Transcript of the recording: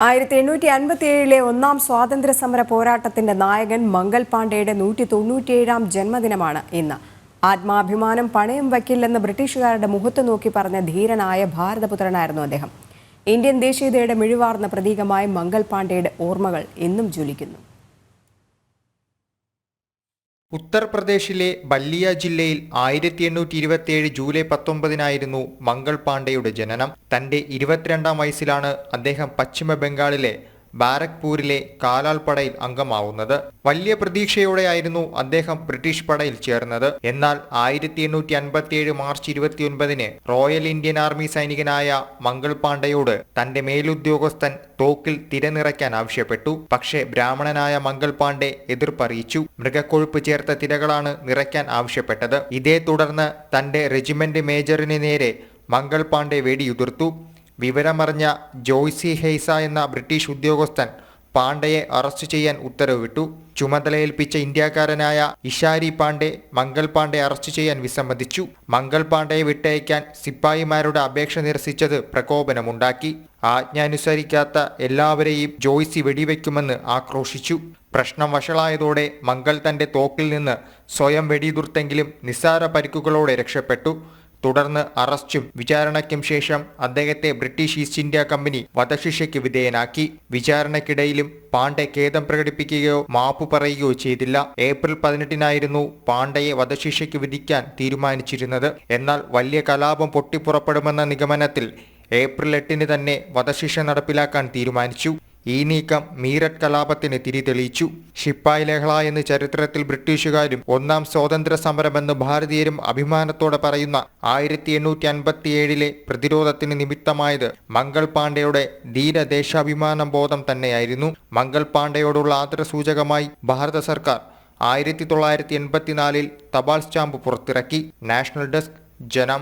1857 ഒന്നാം സ്വാതന്ത്ര്യ സമര പോരാട്ടത്തിന്റെ നായകൻ മംഗൾ പാണ്ഡെയുടെ 197ാം ജന്മദിനമാണ് ഇന്ന്. ആത്മാഭിമാനം പണയം വയ്ക്കില്ലെന്ന് ബ്രിട്ടീഷുകാരുടെ മുഖത്ത് നോക്കി പറഞ്ഞ ധീരനായ ഭാരതപുത്രനായിരുന്നു അദ്ദേഹം. ഇന്ത്യൻ ദേശീയതയുടെ മിഴിവാർന്ന പ്രതീകമായി മംഗൾ പാണ്ഡെയുടെ ഓർമ്മകൾ ഇന്നും ജ്വലിക്കുന്നു. ഉത്തർപ്രദേശിലെ ബല്ലിയ ജില്ലയിൽ 1827 ജൂലൈ 19 മംഗൾ പാണ്ഡെയുടെ ജനനം. തന്റെ 22ാം വയസ്സിലാണ് അദ്ദേഹം പശ്ചിമ ബംഗാളിലെ ബാരക്പൂരിലെ കാലാൾ പടയിൽ അംഗമാവുന്നത്. വലിയ പ്രതീക്ഷയോടെയായിരുന്നു അദ്ദേഹം ബ്രിട്ടീഷ് പടയിൽ ചേർന്നത്. എന്നാൽ 1857 മാർച്ച് 29 റോയൽ ഇന്ത്യൻ ആർമി സൈനികനായ മംഗൾ പാണ്ഡെയോട് തന്റെ മേലുദ്യോഗസ്ഥൻ തോക്കിൽ തിരനിറയ്ക്കാൻ ആവശ്യപ്പെട്ടു. പക്ഷേ ബ്രാഹ്മണനായ മംഗൾ പാണ്ഡെ എതിർപ്പറിയിച്ചു. മൃഗക്കൊഴുപ്പ് ചേർത്ത തിരകളാണ് നിറയ്ക്കാൻ ആവശ്യപ്പെട്ടത്. ഇതേ തുടർന്ന് തന്റെ റെജിമെന്റ് മേജറിന് നേരെ മംഗൾ പാണ്ഡെ വെടിയുതിർത്തു. വിവരമറിഞ്ഞ ജോയ്സി ഹെയ്സ എന്ന ബ്രിട്ടീഷ് ഉദ്യോഗസ്ഥൻ പാണ്ഡെയെ അറസ്റ്റ് ചെയ്യാൻ ഉത്തരവിട്ടു. ചുമതലയേൽപ്പിച്ച ഇന്ത്യക്കാരനായ ഇഷാരി പാണ്ഡെ മംഗൾ പാണ്ഡെ അറസ്റ്റ് ചെയ്യാൻ വിസമ്മതിച്ചു. മംഗൾ പാണ്ഡെയെ വിട്ടയക്കാൻ സിപ്പായിമാരുടെ അപേക്ഷ നിരസിച്ചത് പ്രകോപനമുണ്ടാക്കി. ആജ്ഞ അനുസരിക്കാത്ത എല്ലാവരെയും ജോയ്സി വെടിവെക്കുമെന്ന് ആക്രോശിച്ചു. പ്രശ്നം വഷളായതോടെ മംഗൾ തന്റെ തോക്കിൽ നിന്ന് സ്വയം വെടിയുതിർത്തെങ്കിലും നിസ്സാര പരിക്കുകളോടെ രക്ഷപ്പെട്ടു. തുടർന്ന് അറസ്റ്റും വിചാരണയ്ക്കും ശേഷം അദ്ദേഹത്തെ ബ്രിട്ടീഷ് ഈസ്റ്റ് ഇന്ത്യ കമ്പനി വധശിക്ഷയ്ക്ക് വിധേയനാക്കി. വിചാരണയ്ക്കിടയിലും പാണ്ഡെ ഖേദം പ്രകടിപ്പിക്കുകയോ മാപ്പു പറയുകയോ ചെയ്തില്ല. ഏപ്രിൽ 18 പാണ്ഡെയെ വധശിക്ഷയ്ക്ക് വിധിക്കാൻ തീരുമാനിച്ചിരുന്നത്. എന്നാൽ വലിയ കലാപം പൊട്ടിപ്പുറപ്പെടുമെന്ന നിഗമനത്തിൽ ഏപ്രിൽ 8 തന്നെ വധശിക്ഷ നടപ്പിലാക്കാൻ തീരുമാനിച്ചു. ഈ നീക്കം മീററ്റ് കലാപത്തിന് തിരിതെളിയിച്ചു. ശിപ്പായി ലഹള എന്ന് ചരിത്രത്തിൽ ബ്രിട്ടീഷുകാരും ഒന്നാം സ്വാതന്ത്ര്യ സമരമെന്ന് ഭാരതീയരും അഭിമാനത്തോടെ പറയുന്ന 1857 പ്രതിരോധത്തിന് നിമിത്തമായത് മംഗൾ പാണ്ഡെയുടെ ധീരദേശാഭിമാന ബോധം തന്നെയായിരുന്നു. മംഗൾ പാണ്ഡെയോടുള്ള ആദരസൂചകമായി ഭാരത സർക്കാർ 1984 തപാൽ സ്റ്റാമ്പ് പുറത്തിറക്കി. നാഷണൽ ഡെസ്ക്, ജനം.